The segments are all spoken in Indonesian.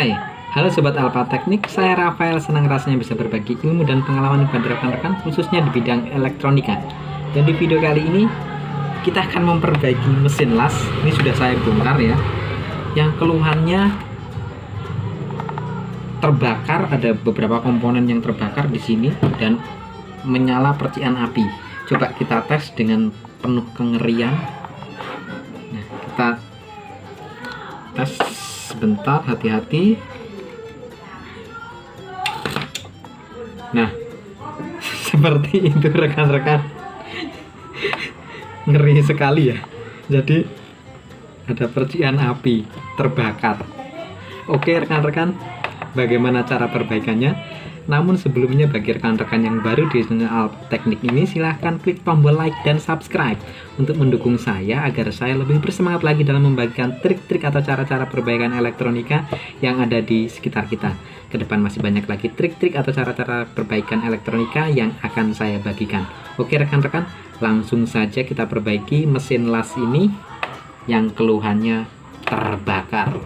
Hai, halo Sobat Alpha Teknik, saya Rafael, senang rasanya bisa berbagi ilmu dan pengalaman kepada rekan-rekan khususnya di bidang elektronika. Dan di video kali ini kita akan memperbaiki mesin las. Ini sudah saya bongkar ya, yang keluhannya terbakar, ada beberapa komponen yang terbakar di sini dan menyala percikan api. Coba kita tes dengan penuh kengerian. Nah, kita tes sebentar, hati-hati. Nah, seperti itu rekan-rekan. Ngeri sekali ya. Jadi ada percikan api terbakar. Oke rekan-rekan, bagaimana cara perbaikannya? Namun sebelumnya, bagi rekan-rekan yang baru di channel Alpha Teknik ini, silahkan klik tombol like dan subscribe untuk mendukung saya agar saya lebih bersemangat lagi dalam membagikan trik-trik atau cara-cara perbaikan elektronika yang ada di sekitar kita. Kedepan masih banyak lagi trik-trik atau cara-cara perbaikan elektronika yang akan saya bagikan. Oke rekan-rekan, langsung saja kita perbaiki mesin las ini yang keluhannya terbakar.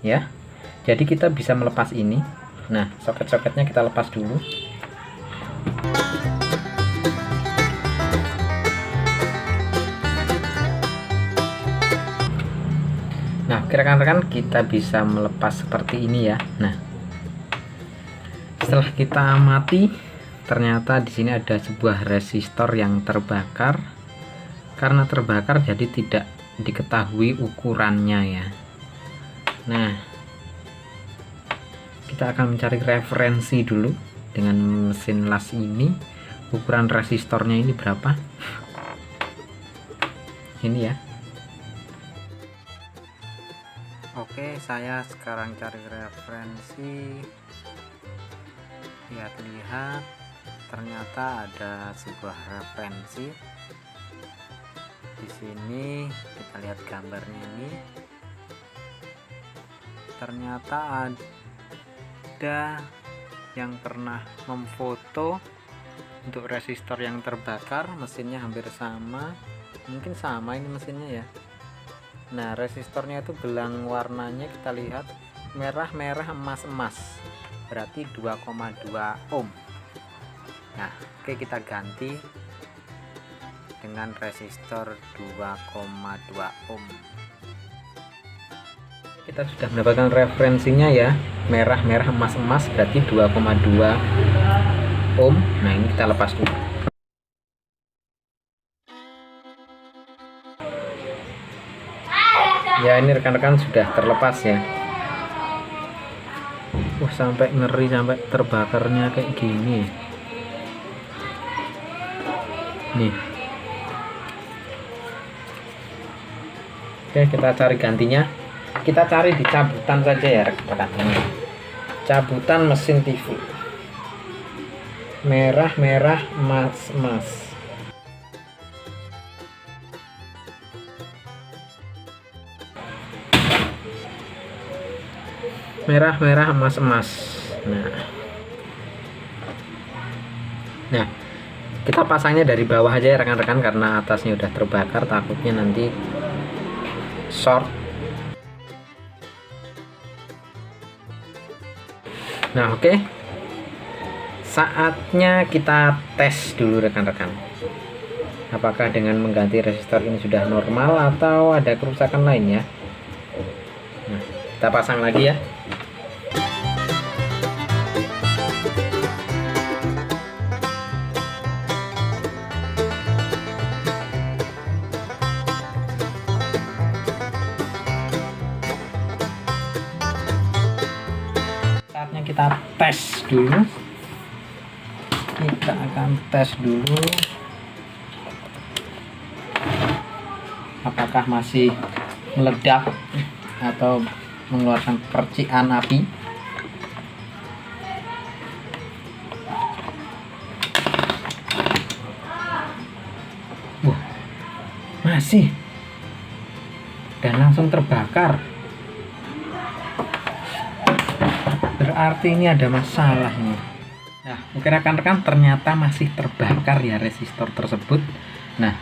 Ya, jadi kita bisa melepas ini. Nah, soket-soketnya kita lepas dulu. Nah, rekan-rekan, kita bisa melepas seperti ini ya. Nah, setelah kita amati, ternyata di sini ada sebuah resistor yang terbakar. Karena terbakar, jadi tidak diketahui ukurannya ya. Nah, kita akan mencari referensi dulu dengan mesin las ini. Ukuran resistornya ini berapa? Ini ya. Oke, saya sekarang cari referensi. Lihat-lihat, ternyata ada sebuah referensi. Di sini kita lihat gambarnya ini. Ternyata ada yang pernah memfoto untuk resistor yang terbakar. Mesinnya hampir sama, mungkin sama ini mesinnya ya. Nah, resistornya itu gelang warnanya kita lihat merah-merah emas-emas, berarti 2,2 ohm. Nah, oke, kita ganti dengan resistor 2,2 ohm. Kita sudah mendapatkan referensinya ya, merah-merah emas-emas, berarti 2,2 ohm. Nah, ini kita lepas dulu. Ya, ini rekan-rekan sudah terlepas ya. Sampai ngeri, sampai terbakarnya kayak gini nih. Oke, kita cari gantinya. Kita cari di cabutan saja ya rekan-rekan. Cabutan mesin TV, merah-merah emas-emas. Merah-merah emas-emas. Nah, kita pasangnya dari bawah aja ya rekan-rekan, karena atasnya udah terbakar, takutnya nanti short. Nah, oke. Saatnya kita tes dulu rekan-rekan. Apakah dengan mengganti resistor ini sudah normal atau ada kerusakan lain ya. Nah, kita pasang lagi ya. Saatnya kita tes dulu. Kita akan tes dulu apakah masih meledak atau mengeluarkan percikan api. Masih, dan langsung terbakar. Berarti ini ada masalah nih. Nah, oke rekan-rekan, ternyata masih terbakar ya resistor tersebut. Nah,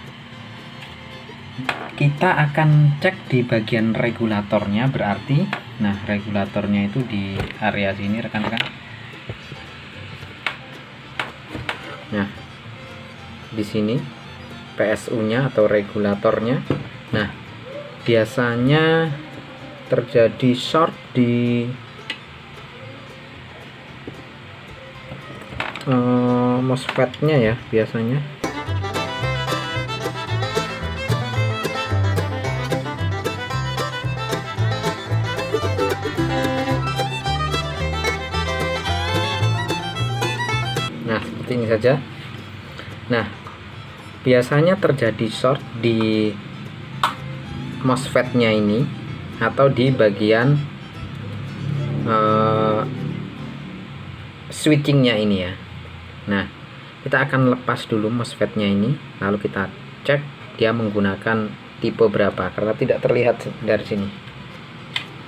kita akan cek di bagian regulatornya berarti. Nah, regulatornya itu di area sini rekan-rekan. Nah, di sini PSU-nya atau regulatornya. Nah, biasanya terjadi short di MOSFET-nya ya biasanya. Nah, seperti ini saja. Nah, biasanya terjadi short di MOSFET-nya ini atau di bagian switchingnya ini ya. Nah, kita akan lepas dulu MOSFET-nya ini, lalu kita cek dia menggunakan tipe berapa karena tidak terlihat dari sini.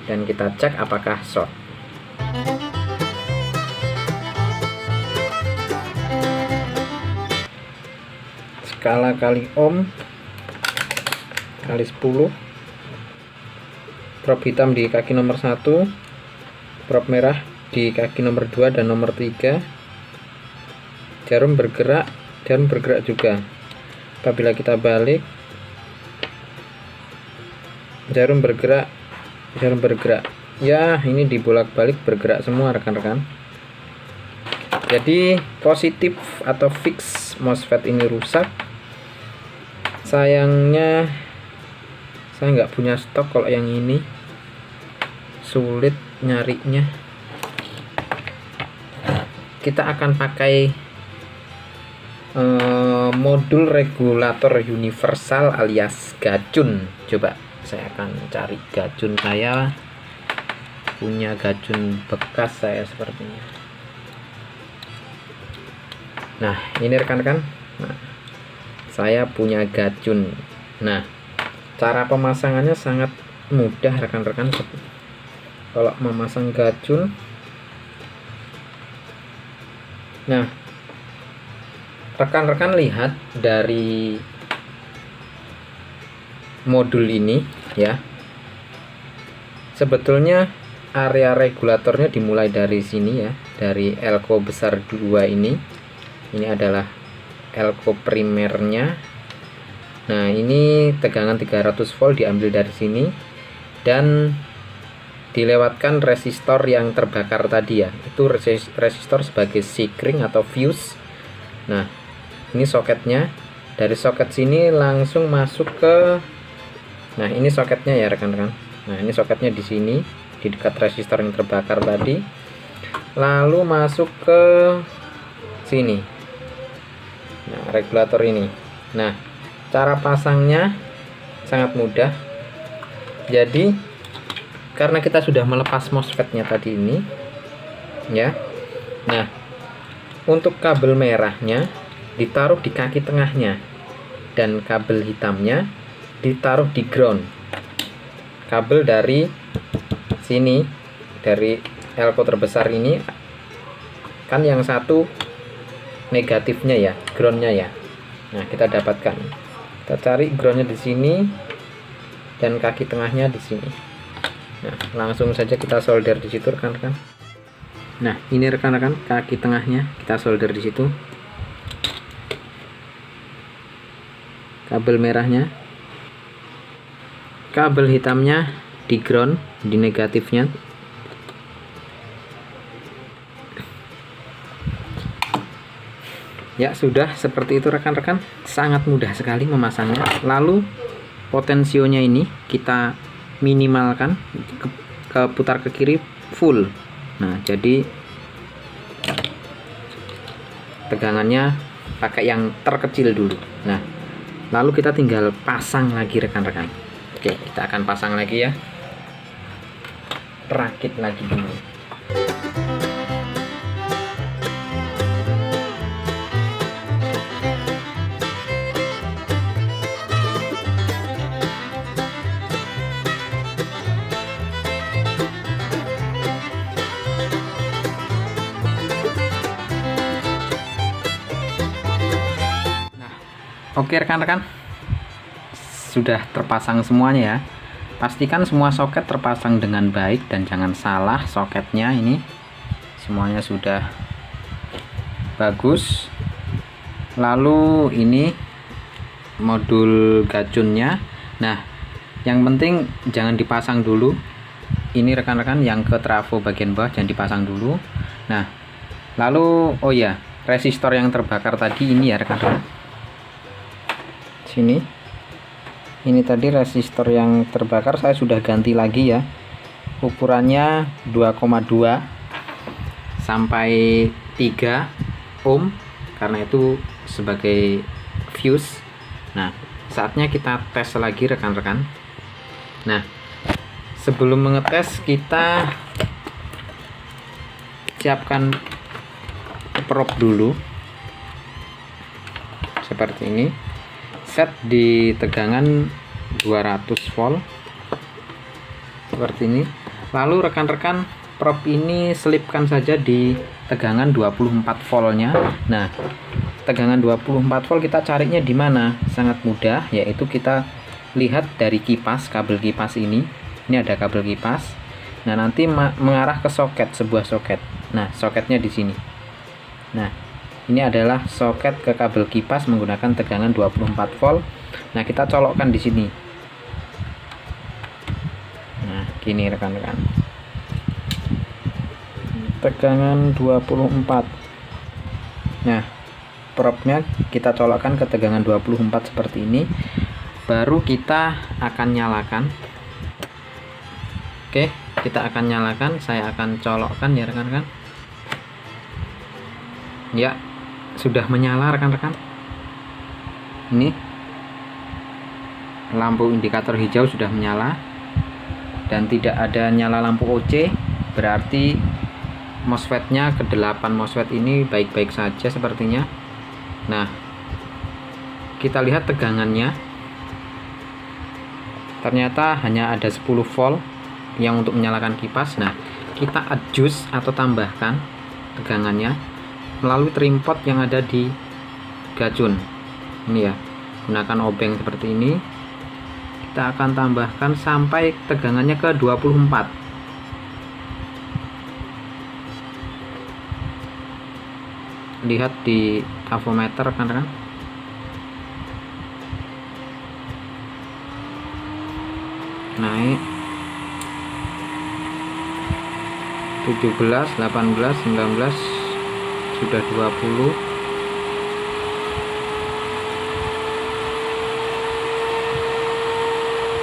Dan kita cek apakah short. Skala kali ohm kali 10. Prob hitam di kaki nomor 1, prob merah di kaki nomor 2 dan nomor 3. Jarum bergerak juga. Apabila kita balik, jarum bergerak. Ya, ini dibolak-balik bergerak semua rekan-rekan. Jadi positif atau fix MOSFET ini rusak. Sayangnya saya nggak punya stok kalau yang ini, sulit nyarinya. Kita akan pakai modul regulator universal alias gajun. Coba saya akan cari gajun. Saya punya gajun bekas saya sepertinya. Nah, ini rekan-rekan. Nah, saya punya gajun. Nah, cara pemasangannya sangat mudah rekan-rekan. Kalau memasang gajun, nah rekan-rekan lihat dari modul ini ya. Sebetulnya area regulatornya dimulai dari sini ya, dari elko besar 2 ini. Ini adalah elko primernya. Nah, ini tegangan 300 volt diambil dari sini dan dilewatkan resistor yang terbakar tadi ya. Itu resistor sebagai sikring atau fuse. Nah, ini soketnya. Dari soket sini langsung masuk ke, nah ini soketnya ya rekan-rekan. Nah, ini soketnya di sini di dekat resistor yang terbakar tadi. Lalu masuk ke sini. Nah, regulator ini. Nah, cara pasangnya sangat mudah. Jadi karena kita sudah melepas MOSFET-nya tadi ini ya. Nah, untuk kabel merahnya ditaruh di kaki tengahnya dan kabel hitamnya ditaruh di ground. Kabel dari sini, dari elko terbesar ini kan yang satu negatifnya ya, groundnya ya. Nah, kita dapatkan. Kita cari groundnya di sini dan kaki tengahnya di sini. Nah, langsung saja kita solder di situ rekan-rekan. Nah, ini rekan-rekan kaki tengahnya kita solder di situ. Kabel merahnya, kabel hitamnya di ground, di negatifnya. Ya, sudah seperti itu rekan-rekan. Sangat mudah sekali memasangnya. Lalu potensionya ini kita minimalkan, putar ke kiri full. Nah, jadi tegangannya pakai yang terkecil dulu. Nah, lalu kita tinggal pasang lagi rekan-rekan. Oke, kita akan pasang lagi ya. Rakit lagi dulu. Oke rekan-rekan, sudah terpasang semuanya ya. Pastikan semua soket terpasang dengan baik dan jangan salah soketnya. Ini semuanya sudah bagus. Lalu ini modul gacunnya. Nah, yang penting jangan dipasang dulu. Ini rekan-rekan yang ke trafo bagian bawah jangan dipasang dulu. Nah, lalu oh ya, resistor yang terbakar tadi ini ya rekan-rekan. Sini. Ini tadi resistor yang terbakar saya sudah ganti lagi ya. Ukurannya 2,2 sampai 3 ohm karena itu sebagai fuse. Nah, saatnya kita tes lagi rekan-rekan. Nah, sebelum mengetes kita siapkan probe dulu. Seperti ini. Set di tegangan 200 volt. Seperti ini. Lalu rekan-rekan probe ini selipkan saja di tegangan 24 voltnya. Nah, tegangan 24 volt kita carinya di mana? Sangat mudah, yaitu kita lihat dari kipas, kabel kipas ini. Ini ada kabel kipas. Nah, nanti mengarah ke soket, sebuah soket. Nah, soketnya di sini. Nah, ini adalah soket ke kabel kipas menggunakan tegangan 24 volt. Nah, kita colokkan di sini. Nah, gini rekan-rekan. Tegangan 24. Nah, probe-nya kita colokkan ke tegangan 24 seperti ini. Baru kita akan nyalakan. Oke, kita akan nyalakan. Saya akan colokkan ya rekan-rekan. Ya, sudah menyala rekan-rekan. Ini lampu indikator hijau sudah menyala dan tidak ada nyala lampu OC, berarti MOSFET-nya ke-8 MOSFET ini baik-baik saja sepertinya. Nah, kita lihat tegangannya. Ternyata hanya ada 10 volt yang untuk menyalakan kipas. Nah, kita adjust atau tambahkan tegangannya melalui trimpot yang ada di gacun ini ya, gunakan obeng seperti ini. Kita akan tambahkan sampai tegangannya ke 24. Lihat di avometer kan, naik 17, 18, 19, sudah 20.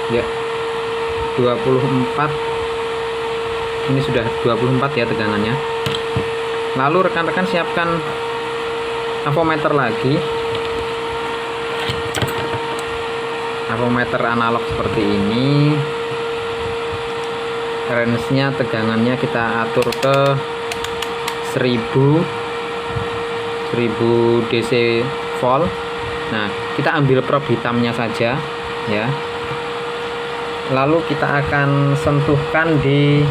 Ya, 24. Ini sudah 24 ya tegangannya. Lalu rekan-rekan siapkan avometer lagi. Avometer analog seperti ini. Range-nya tegangannya kita atur ke 1000 DC volt. Nah, kita ambil probe hitamnya saja ya. Lalu kita akan sentuhkan di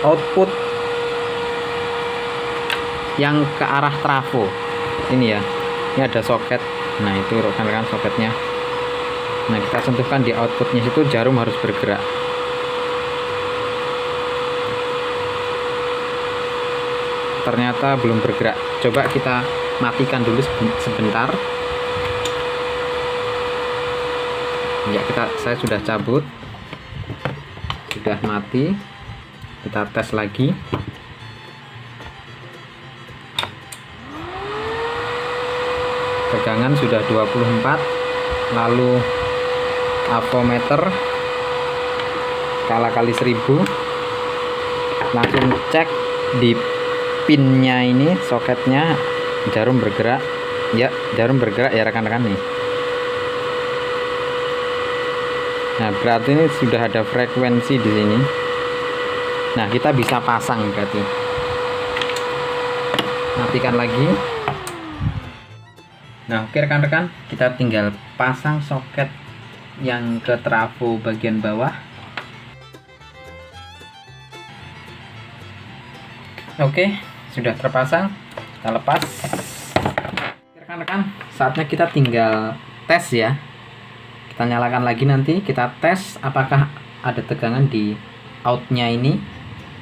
output yang ke arah trafo. Ini ya. Ini ada soket. Nah, itu rekan-rekan soketnya. Nah, kita sentuhkan di outputnya, situ jarum harus bergerak. Ternyata belum bergerak. Coba kita matikan dulu sebentar. Ya, saya sudah cabut, sudah mati. Kita tes lagi. Tegangan sudah 24. Lalu avometer kali 1000. Langsung cek di pinnya ini, soketnya, jarum bergerak. Ya, jarum bergerak ya rekan-rekan nih. Nah, berarti ini sudah ada frekuensi di sini. Nah, kita bisa pasang berarti. Matikan lagi. Nah, oke rekan-rekan, kita tinggal pasang soket yang ke trafo bagian bawah. Oke, sudah terpasang. Kita lepas. Rekan-rekan, saatnya kita tinggal tes ya. Kita nyalakan lagi, nanti kita tes apakah ada tegangan di outnya ini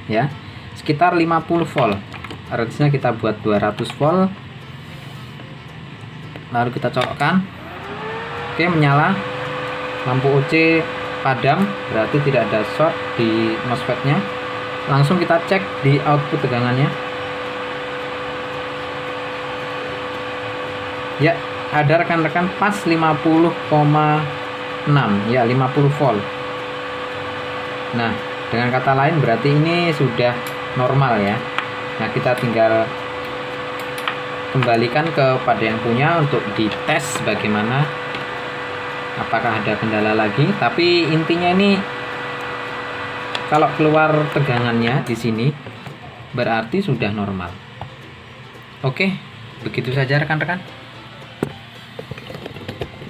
ya, sekitar 50 volt. Range-nya kita buat 200 volt, lalu kita colokkan. Oke, menyala, lampu OC padam, berarti tidak ada short di MOSFET-nya. Langsung kita cek di output tegangannya. Ya, ada rekan-rekan pas 50,6 ya, 50 volt. Nah, dengan kata lain berarti ini sudah normal ya. Nah, kita tinggal kembalikan kepada yang punya untuk dites bagaimana, apakah ada kendala lagi. Tapi intinya ini kalau keluar tegangannya di sini berarti sudah normal. Oke, begitu saja rekan-rekan.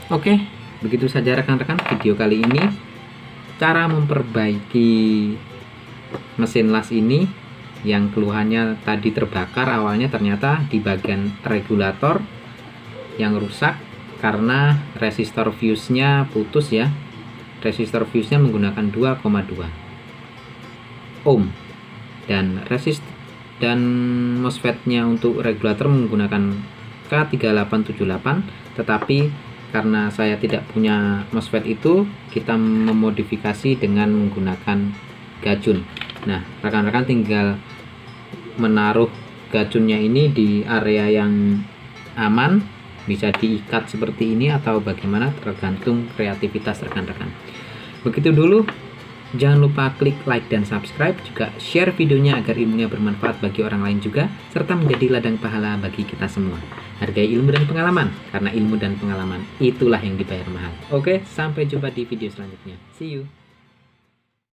Oke, begitu saja rekan-rekan video kali ini, cara memperbaiki mesin las ini yang keluhannya tadi terbakar. Awalnya ternyata di bagian regulator yang rusak karena resistor fuse-nya putus ya. Resistor fuse-nya menggunakan 2,2 ohm dan MOSFET-nya untuk regulator menggunakan K3878, tetapi karena saya tidak punya MOSFET itu, kita memodifikasi dengan menggunakan gajun. Nah, rekan-rekan tinggal menaruh gajunnya ini di area yang aman, bisa diikat seperti ini atau bagaimana, tergantung kreativitas rekan-rekan. Begitu dulu, jangan lupa klik like dan subscribe, juga share videonya agar ilmunya bermanfaat bagi orang lain juga, serta menjadi ladang pahala bagi kita semua. Hargai ilmu dan pengalaman, karena ilmu dan pengalaman itulah yang dibayar mahal. Oke, sampai jumpa di video selanjutnya. See you.